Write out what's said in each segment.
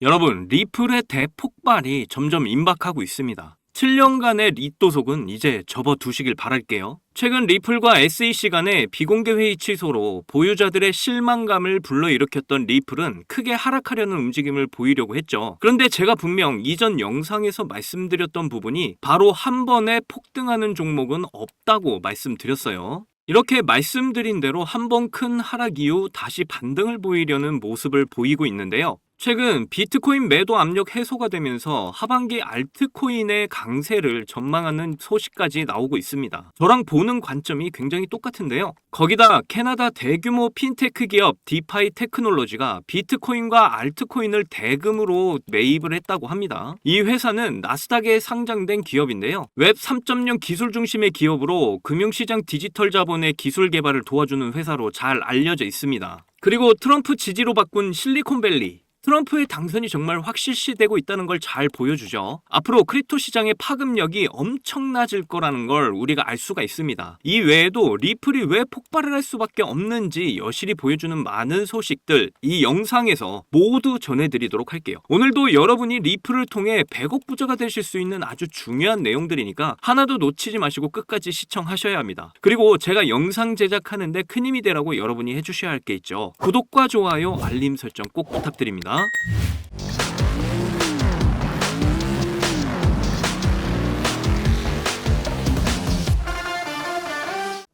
여러분, 리플의 대폭발이 점점 임박하고 있습니다. 7년간의 리또속은 이제 접어두시길 바랄게요. 최근 리플과 SEC 간의 비공개 회의 취소로 보유자들의 실망감을 불러일으켰던 리플은 크게 하락하려는 움직임을 보이려고 했죠. 그런데 제가 분명 이전 영상에서 말씀드렸던 부분이 바로 한 번에 폭등하는 종목은 없다고 말씀드렸어요. 이렇게 말씀드린 대로 한 번 큰 하락 이후 다시 반등을 보이려는 모습을 보이고 있는데요. 최근 비트코인 매도 압력 해소가 되면서 하반기 알트코인의 강세를 전망하는 소식까지 나오고 있습니다. 저랑 보는 관점이 굉장히 똑같은데요. 거기다 캐나다 대규모 핀테크 기업 디파이 테크놀로지가 비트코인과 알트코인을 대금으로 매입을 했다고 합니다. 이 회사는 나스닥에 상장된 기업인데요. 웹 3.0 기술 중심의 기업으로 금융시장 디지털 자본의 기술 개발을 도와주는 회사로 잘 알려져 있습니다. 그리고 트럼프 지지로 바꾼 실리콘밸리, 트럼프의 당선이 정말 확실시되고 있다는 걸 잘 보여주죠. 앞으로 크립토 시장의 파급력이 엄청나질 거라는 걸 우리가 알 수가 있습니다. 이 외에도 리플이 왜 폭발을 할 수밖에 없는지 여실히 보여주는 많은 소식들 이 영상에서 모두 전해드리도록 할게요. 오늘도 여러분이 리플을 통해 100억 부자가 되실 수 있는 아주 중요한 내용들이니까 하나도 놓치지 마시고 끝까지 시청하셔야 합니다. 그리고 제가 영상 제작하는데 큰 힘이 되라고 여러분이 해주셔야 할 게 있죠. 구독과 좋아요, 알림 설정 꼭 부탁드립니다.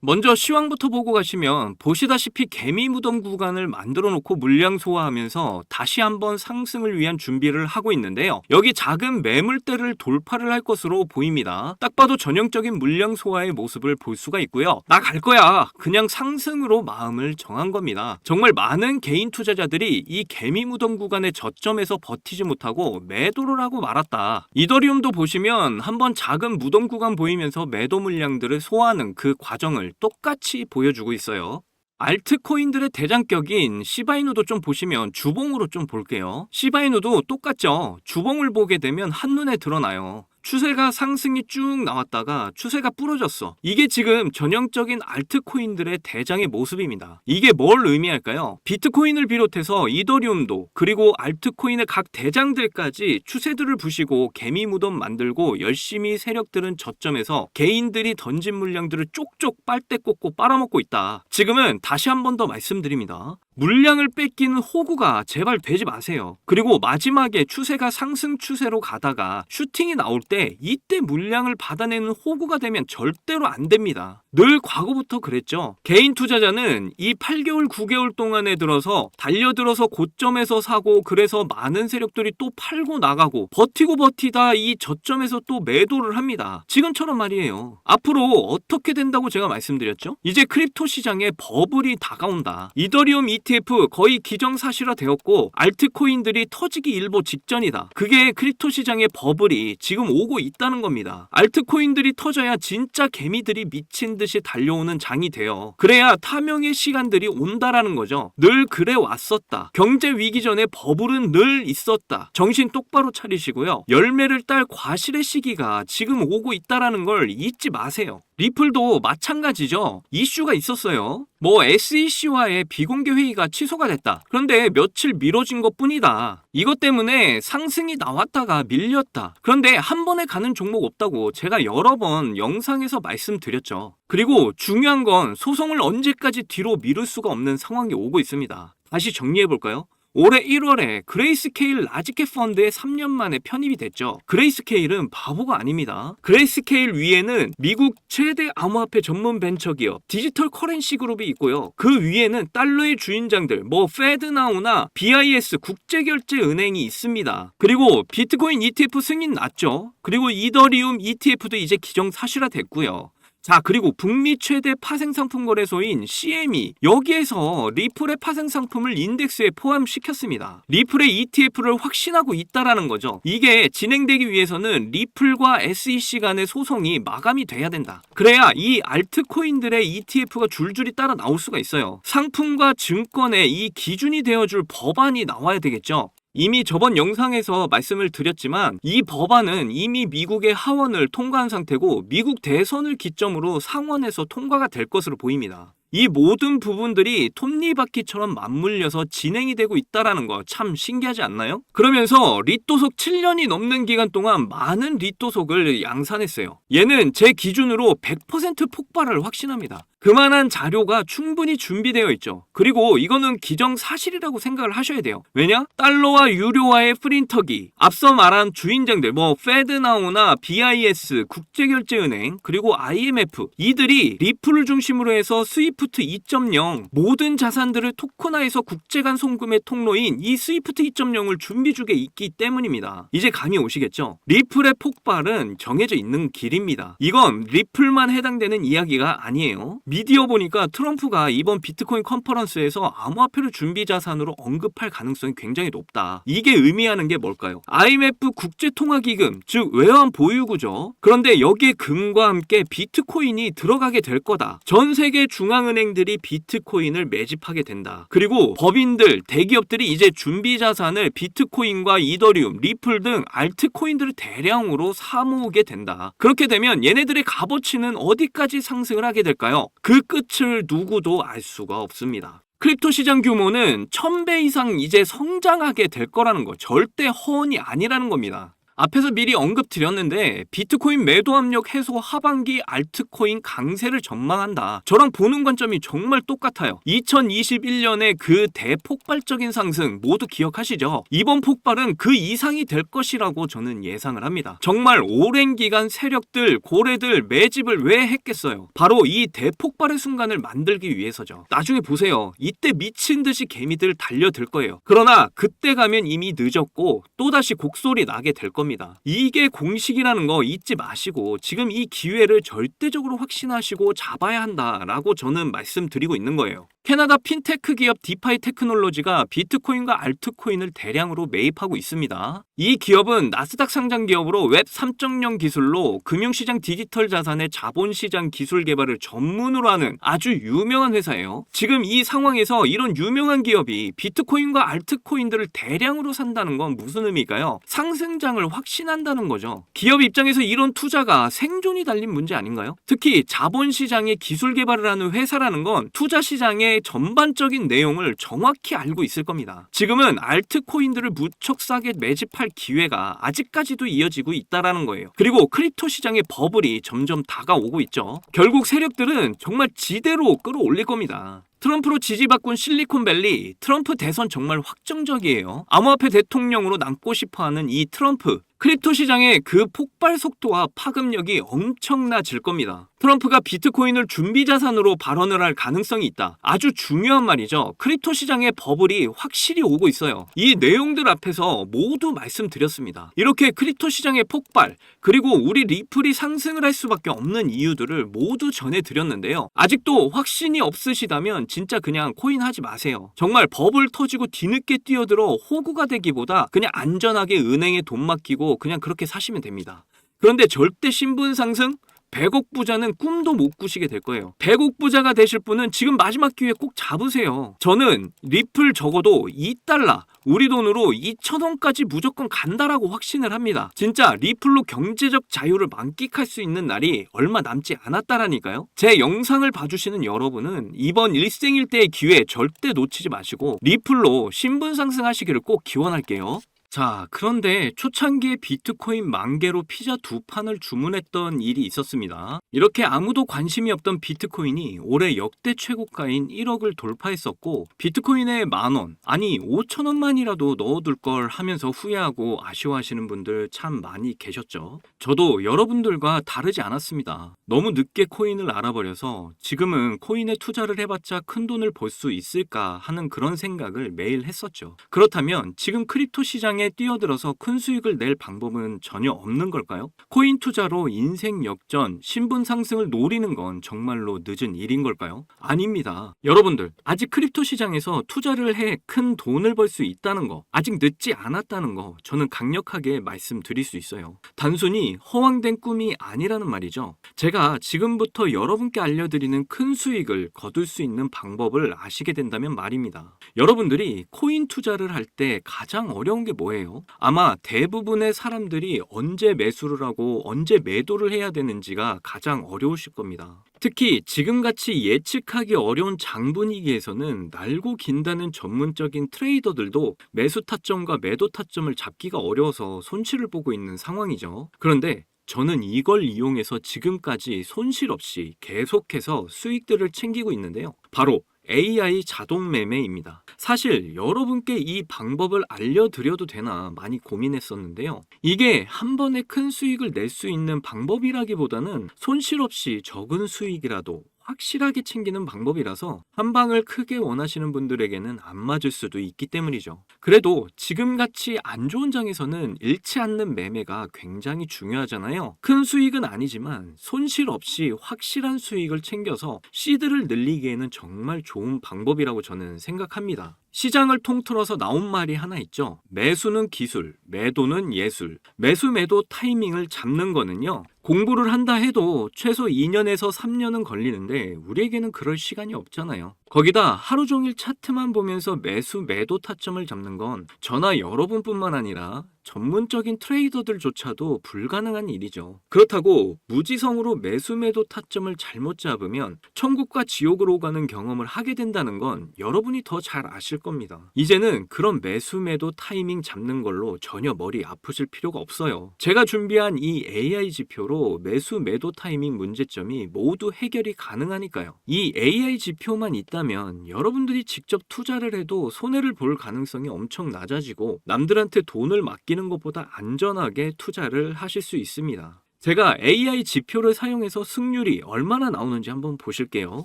먼저 시황부터 보고 가시면 보시다시피 개미 무덤 구간을 만들어 놓고 물량 소화하면서 다시 한번 상승을 위한 준비를 하고 있는데요. 여기 작은 매물대를 돌파를 할 것으로 보입니다. 딱 봐도 전형적인 물량 소화의 모습을 볼 수가 있고요. 나 갈 거야. 그냥 상승으로 마음을 정한 겁니다. 정말 많은 개인 투자자들이 이 개미 무덤 구간의 저점에서 버티지 못하고 매도를 하고 말았다. 이더리움도 보시면 한번 작은 무덤 구간 보이면서 매도 물량들을 소화하는 그 과정을 똑같이 보여주고 있어요. 알트코인들의 대장격인 시바이누도 좀 보시면 주봉으로 좀 볼게요. 시바이누도 똑같죠. 주봉을 보게 되면 한눈에 드러나요. 추세가 상승이 쭉 나왔다가 추세가 부러졌어. 이게 지금 전형적인 알트코인들의 대장의 모습입니다. 이게 뭘 의미할까요? 비트코인을 비롯해서 이더리움도 그리고 알트코인의 각 대장들까지 추세들을 부시고 개미 무덤 만들고 열심히 세력들은 저점에서 개인들이 던진 물량들을 쪽쪽 빨대 꽂고 빨아먹고 있다. 지금은 다시 한 번 더 말씀드립니다. 물량을 뺏기는 호구가 제발 되지 마세요. 그리고 마지막에 추세가 상승 추세로 가다가 슈팅이 나올 때 이때 물량을 받아내는 호구가 되면 절대로 안 됩니다. 늘 과거부터 그랬죠. 개인 투자자는 이 8개월 9개월 동안에 들어서 달려들어서 고점에서 사고 그래서 많은 세력들이 또 팔고 나가고 버티고 버티다 이 저점에서 또 매도를 합니다. 지금처럼 말이에요. 앞으로 어떻게 된다고 제가 말씀드렸죠? 이제 크립토 시장에 버블이 다가온다. 이더리움 ETF 거의 기정사실화 되었고 알트코인들이 터지기 일보 직전이다. 그게 크립토 시장의 버블이 지금 오고 있다는 겁니다. 알트코인들이 터져야 진짜 개미들이 미친 듯이 달려오는 장이 돼요. 그래야 타명의 시간들이 온다라는 거죠. 늘 그래 왔었다. 경제 위기 전에 버블은 늘 있었다. 정신 똑바로 차리시고요. 열매를 딸 과실의 시기가 지금 오고 있다라는 걸 잊지 마세요. 리플도 마찬가지죠. 이슈가 있었어요. SEC와의 비공개 회의가 취소가 됐다. 그런데 며칠 미뤄진 것 뿐이다. 이것 때문에 상승이 나왔다가 밀렸다. 그런데 한 번에 가는 종목 없다고 제가 여러 번 영상에서 말씀드렸죠. 그리고 중요한 건 소송을 언제까지 뒤로 미룰 수가 없는 상황이 오고 있습니다. 다시 정리해볼까요? 올해 1월에 그레이스케일 라지캡 펀드에 3년 만에 편입이 됐죠. 그레이스케일은 바보가 아닙니다. 그레이스케일 위에는 미국 최대 암호화폐 전문 벤처기업 디지털 커런시 그룹이 있고요. 그 위에는 달러의 주인장들 페드나우나 BIS 국제결제은행이 있습니다. 그리고 비트코인 ETF 승인 났죠. 그리고 이더리움 ETF도 이제 기정사실화 됐고요. 자, 그리고 북미 최대 파생상품 거래소인 CME 여기에서 리플의 파생상품을 인덱스에 포함시켰습니다. 리플의 ETF를 확신하고 있다라는 거죠. 이게 진행되기 위해서는 리플과 SEC 간의 소송이 마감이 돼야 된다. 그래야 이 알트코인들의 ETF가 줄줄이 따라 나올 수가 있어요. 상품과 증권의 이 기준이 되어줄 법안이 나와야 되겠죠. 이미 저번 영상에서 말씀을 드렸지만 이 법안은 이미 미국의 하원을 통과한 상태고 미국 대선을 기점으로 상원에서 통과가 될 것으로 보입니다. 이 모든 부분들이 톱니바퀴처럼 맞물려서 진행이 되고 있다는 거 참 신기하지 않나요? 그러면서 릿도속 7년이 넘는 기간 동안 많은 릿도속을 양산했어요. 얘는 제 기준으로 100% 폭발을 확신합니다. 그만한 자료가 충분히 준비되어 있죠. 그리고 이거는 기정사실이라고 생각을 하셔야 돼요. 왜냐? 달러와 유료화의 프린터기, 앞서 말한 주인장들 페드나우나 BIS, 국제결제은행, 그리고 IMF 이들이 리플을 중심으로 해서 스위프트 2.0 모든 자산들을 토큰화해서 국제간 송금의 통로인 이 스위프트 2.0을 준비 중에 있기 때문입니다. 이제 감이 오시겠죠? 리플의 폭발은 정해져 있는 길입니다. 이건 리플만 해당되는 이야기가 아니에요. 미디어 보니까 트럼프가 이번 비트코인 컨퍼런스에서 암호화폐를 준비 자산으로 언급할 가능성이 굉장히 높다. 이게 의미하는 게 뭘까요? IMF 국제통화기금, 즉 외환 보유구죠. 그런데 여기에 금과 함께 비트코인이 들어가게 될 거다. 전 세계 중앙은행들이 비트코인을 매집하게 된다. 그리고 법인들, 대기업들이 이제 준비 자산을 비트코인과 이더리움, 리플 등 알트코인들을 대량으로 사모으게 된다. 그렇게 되면 얘네들의 값어치는 어디까지 상승을 하게 될까요? 그 끝을 누구도 알 수가 없습니다. 크립토 시장 규모는 1000배 이상 이제 성장하게 될 거라는 거 절대 허언이 아니라는 겁니다. 앞에서 미리 언급드렸는데 비트코인 매도 압력 해소 하반기 알트코인 강세를 전망한다. 저랑 보는 관점이 정말 똑같아요. 2021년에 그 대폭발적인 상승 모두 기억하시죠? 이번 폭발은 그 이상이 될 것이라고 저는 예상을 합니다. 정말 오랜 기간 세력들, 고래들 매집을 왜 했겠어요? 바로 이 대폭발의 순간을 만들기 위해서죠. 나중에 보세요. 이때 미친 듯이 개미들 달려들 거예요. 그러나 그때 가면 이미 늦었고 또다시 곡소리 나게 될 겁니다. 이게 공식이라는 거 잊지 마시고 지금 이 기회를 절대적으로 확신하시고 잡아야 한다라고 저는 말씀드리고 있는 거예요. 캐나다 핀테크 기업 디파이 테크놀로지가 비트코인과 알트코인을 대량으로 매입하고 있습니다. 이 기업은 나스닥 상장 기업으로 웹 3.0 기술로 금융시장 디지털 자산의 자본시장 기술 개발을 전문으로 하는 아주 유명한 회사예요. 지금 이 상황에서 이런 유명한 기업이 비트코인과 알트코인들을 대량으로 산다는 건 무슨 의미일까요? 상승장을 확신한다는 거죠. 기업 입장에서 이런 투자가 생존이 달린 문제 아닌가요? 특히 자본시장의 기술 개발을 하는 회사라는 건 투자시장의 전반적인 내용을 정확히 알고 있을 겁니다. 지금은 알트코인들을 무척 싸게 매집할 기회가 아직까지도 이어지고 있다라는 거예요. 그리고 크립토 시장의 버블이 점점 다가오고 있죠. 결국 세력들은 정말 지대로 끌어올릴 겁니다. 트럼프로 지지바꾼 실리콘밸리, 트럼프 대선 정말 확정적이에요. 암호화폐 대통령으로 남고 싶어하는 이 트럼프, 크립토 시장의 그 폭발 속도와 파급력이 엄청나질 겁니다. 트럼프가 비트코인을 준비 자산으로 발언을 할 가능성이 있다. 아주 중요한 말이죠. 크립토 시장의 버블이 확실히 오고 있어요. 이 내용들 앞에서 모두 말씀드렸습니다. 이렇게 크립토 시장의 폭발, 그리고 우리 리플이 상승을 할 수밖에 없는 이유들을 모두 전해드렸는데요. 아직도 확신이 없으시다면 진짜 그냥 코인 하지 마세요. 정말 버블 터지고 뒤늦게 뛰어들어 호구가 되기보다 그냥 안전하게 은행에 돈 맡기고 그냥 그렇게 사시면 됩니다. 그런데 절대 신분 상승? 100억 부자는 꿈도 못 꾸시게 될 거예요. 100억 부자가 되실 분은 지금 마지막 기회 꼭 잡으세요. 저는 리플 적어도 2달러, 우리 돈으로 2,000원까지 무조건 간다라고 확신을 합니다. 진짜 리플로 경제적 자유를 만끽할 수 있는 날이 얼마 남지 않았다라니까요. 제 영상을 봐주시는 여러분은 이번 일생일대의 기회 절대 놓치지 마시고 리플로 신분 상승하시기를 꼭 기원할게요. 자, 그런데 초창기에 비트코인 10,000개로 피자 2판을 주문했던 일이 있었습니다. 이렇게 아무도 관심이 없던 비트코인이 올해 역대 최고가인 1억을 돌파했었고 비트코인에 10,000원, 아니 5,000원만이라도 넣어둘 걸 하면서 후회하고 아쉬워하시는 분들 참 많이 계셨죠. 저도 여러분들과 다르지 않았습니다. 너무 늦게 코인을 알아버려서 지금은 코인에 투자를 해봤자 큰 돈을 벌 수 있을까 하는 그런 생각을 매일 했었죠. 그렇다면 지금 크립토 시장에 뛰어들어서 큰 수익을 낼 방법은 전혀 없는 걸까요? 코인 투자로 인생 역전, 신분 상승을 노리는 건 정말로 늦은 일인 걸까요? 아닙니다. 여러분들, 아직 크립토 시장에서 투자를 해 큰 돈을 벌 수 있다는 거, 아직 늦지 않았다는 거 저는 강력하게 말씀드릴 수 있어요. 단순히 허황된 꿈이 아니라는 말이죠. 제가 지금부터 여러분께 알려드리는 큰 수익을 거둘 수 있는 방법을 아시게 된다면 말입니다. 여러분들이 코인 투자를 할 때 가장 어려운 게 뭐예요? 아마 대부분의 사람들이 언제 매수를 하고 언제 매도를 해야 되는지가 가장 어려우실 겁니다. 특히 지금같이 예측하기 어려운 장 분위기에서는 날고 긴다는 전문적인 트레이더들도 매수 타점과 매도 타점을 잡기가 어려워서 손실을 보고 있는 상황이죠. 그런데 저는 이걸 이용해서 지금까지 손실 없이 계속해서 수익들을 챙기고 있는데요. 바로 AI 자동 매매입니다. 사실 여러분께 이 방법을 알려드려도 되나 많이 고민했었는데요. 이게 한 번에 큰 수익을 낼 수 있는 방법이라기보다는 손실 없이 적은 수익이라도 확실하게 챙기는 방법이라서 한 방을 크게 원하시는 분들에게는 안 맞을 수도 있기 때문이죠. 그래도 지금같이 안 좋은 장에서는 잃지 않는 매매가 굉장히 중요하잖아요. 큰 수익은 아니지만 손실 없이 확실한 수익을 챙겨서 시드를 늘리기에는 정말 좋은 방법이라고 저는 생각합니다. 시장을 통틀어서 나온 말이 하나 있죠. 매수는 기술, 매도는 예술. 매수 매도 타이밍을 잡는 거는요. 공부를 한다 해도 최소 2년에서 3년은 걸리는데 우리에게는 그럴 시간이 없잖아요. 거기다 하루 종일 차트만 보면서 매수 매도 타점을 잡는 건 저나 여러분뿐만 아니라 전문적인 트레이더들조차도 불가능한 일이죠. 그렇다고 무지성으로 매수 매도 타점을 잘못 잡으면 천국과 지옥으로 가는 경험을 하게 된다는 건 여러분이 더 잘 아실 겁니다. 이제는 그런 매수 매도 타이밍 잡는 걸로 전혀 머리 아프실 필요가 없어요. 제가 준비한 이 AI 지표로 매수 매도 타이밍 문제점이 모두 해결이 가능하니까요. 이 AI 지표만 있다면 여러분들이 직접 투자를 해도 손해를 볼 가능성이 엄청 낮아지고 남들한테 돈을 맡기는 것보다 안전하게 투자를 하실 수 있습니다. 제가 AI 지표를 사용해서 승률이 얼마나 나오는지 한번 보실게요.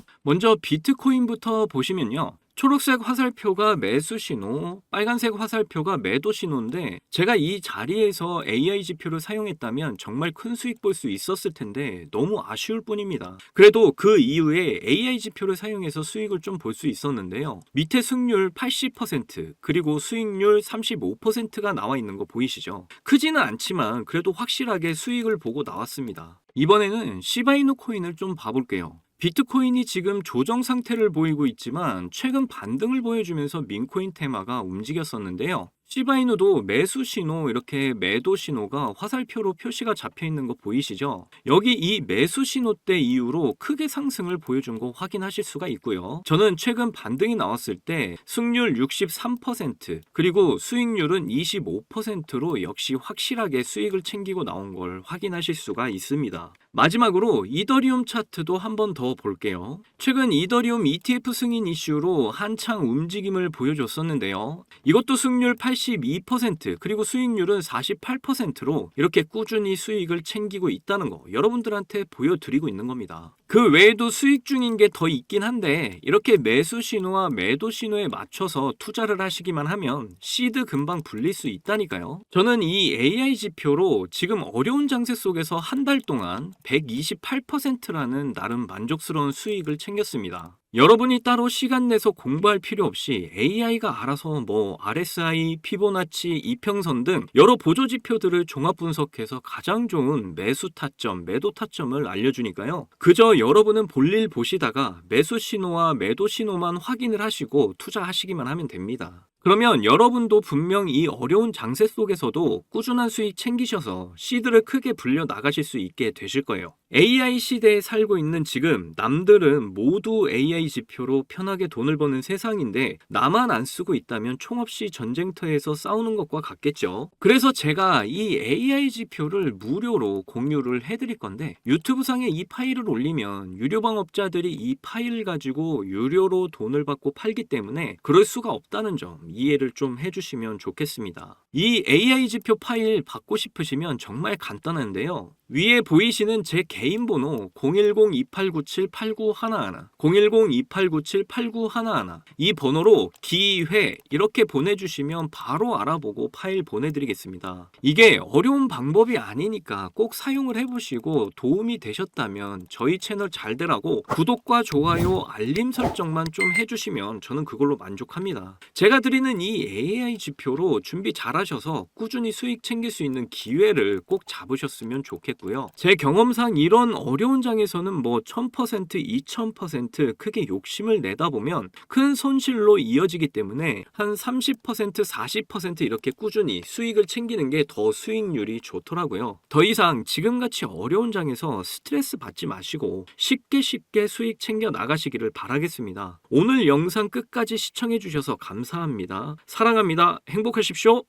먼저 비트코인부터 보시면요. 초록색 화살표가 매수 신호, 빨간색 화살표가 매도 신호인데 제가 이 자리에서 AI 지표를 사용했다면 정말 큰 수익 볼 수 있었을 텐데 너무 아쉬울 뿐입니다. 그래도 그 이후에 AI 지표를 사용해서 수익을 좀 볼 수 있었는데요. 밑에 승률 80% 그리고 수익률 35%가 나와 있는 거 보이시죠? 크지는 않지만 그래도 확실하게 수익을 보고 나왔습니다. 이번에는 시바이누 코인을 좀 봐볼게요. 비트코인이 지금 조정 상태를 보이고 있지만 최근 반등을 보여주면서 민코인 테마가 움직였었는데요. 시바이누도 매수 신호, 이렇게 매도 신호가 화살표로 표시가 잡혀 있는 거 보이시죠? 여기 이 매수 신호 때 이후로 크게 상승을 보여준 거 확인하실 수가 있고요. 저는 최근 반등이 나왔을 때 승률 63% 그리고 수익률은 25%로 역시 확실하게 수익을 챙기고 나온 걸 확인하실 수가 있습니다. 마지막으로 이더리움 차트도 한 번 더 볼게요. 최근 이더리움 ETF 승인 이슈로 한창 움직임을 보여줬었는데요. 이것도 승률 82% 그리고 수익률은 48%로 이렇게 꾸준히 수익을 챙기고 있다는 거 여러분들한테 보여드리고 있는 겁니다. 그 외에도 수익 중인 게 더 있긴 한데 이렇게 매수 신호와 매도 신호에 맞춰서 투자를 하시기만 하면 시드 금방 불릴 수 있다니까요. 저는 이 AI 지표로 지금 어려운 장세 속에서 한 달 동안 128%라는 나름 만족스러운 수익을 챙겼습니다. 여러분이 따로 시간 내서 공부할 필요 없이 AI가 알아서 RSI, 피보나치, 이평선 등 여러 보조 지표들을 종합 분석해서 가장 좋은 매수 타점, 매도 타점을 알려주니까요. 그저 여러분은 볼일 보시다가 매수 신호와 매도 신호만 확인을 하시고 투자하시기만 하면 됩니다. 그러면 여러분도 분명 이 어려운 장세 속에서도 꾸준한 수익 챙기셔서 시드를 크게 불려 나가실 수 있게 되실 거예요. AI 시대에 살고 있는 지금 남들은 모두 AI 지표로 편하게 돈을 버는 세상인데 나만 안 쓰고 있다면 총없이 전쟁터에서 싸우는 것과 같겠죠. 그래서 제가 이 AI 지표를 무료로 공유를 해드릴 건데 유튜브 상에 이 파일을 올리면 유료 방업자들이 이 파일을 가지고 유료로 돈을 받고 팔기 때문에 그럴 수가 없다는 점 이해를 좀 해주시면 좋겠습니다. 이 AI 지표 파일 받고 싶으시면 정말 간단한데요. 위에 보이시는 제 개인 번호 010-2897-8911 010-2897-8911 이 번호로 기회 이렇게 보내주시면 바로 알아보고 파일 보내드리겠습니다. 이게 어려운 방법이 아니니까 꼭 사용을 해보시고 도움이 되셨다면 저희 채널 잘 되라고 구독과 좋아요 알림 설정만 좀 해주시면 저는 그걸로 만족합니다. 제가 드리는 이 AI 지표로 준비 잘 하셔서 꾸준히 수익 챙길 수 있는 기회를 꼭 잡으셨으면 좋겠고요. 하겠고요. 제 경험상 이런 어려운 장에서는 뭐 1000%, 2000% 크게 욕심을 내다 보면 큰 손실로 이어지기 때문에 한 30%, 40% 이렇게 꾸준히 수익을 챙기는 게 더 수익률이 좋더라고요. 더 이상 지금같이 어려운 장에서 스트레스 받지 마시고 쉽게 수익 챙겨 나가시기를 바라겠습니다. 오늘 영상 끝까지 시청해 주셔서 감사합니다. 사랑합니다. 행복하십시오.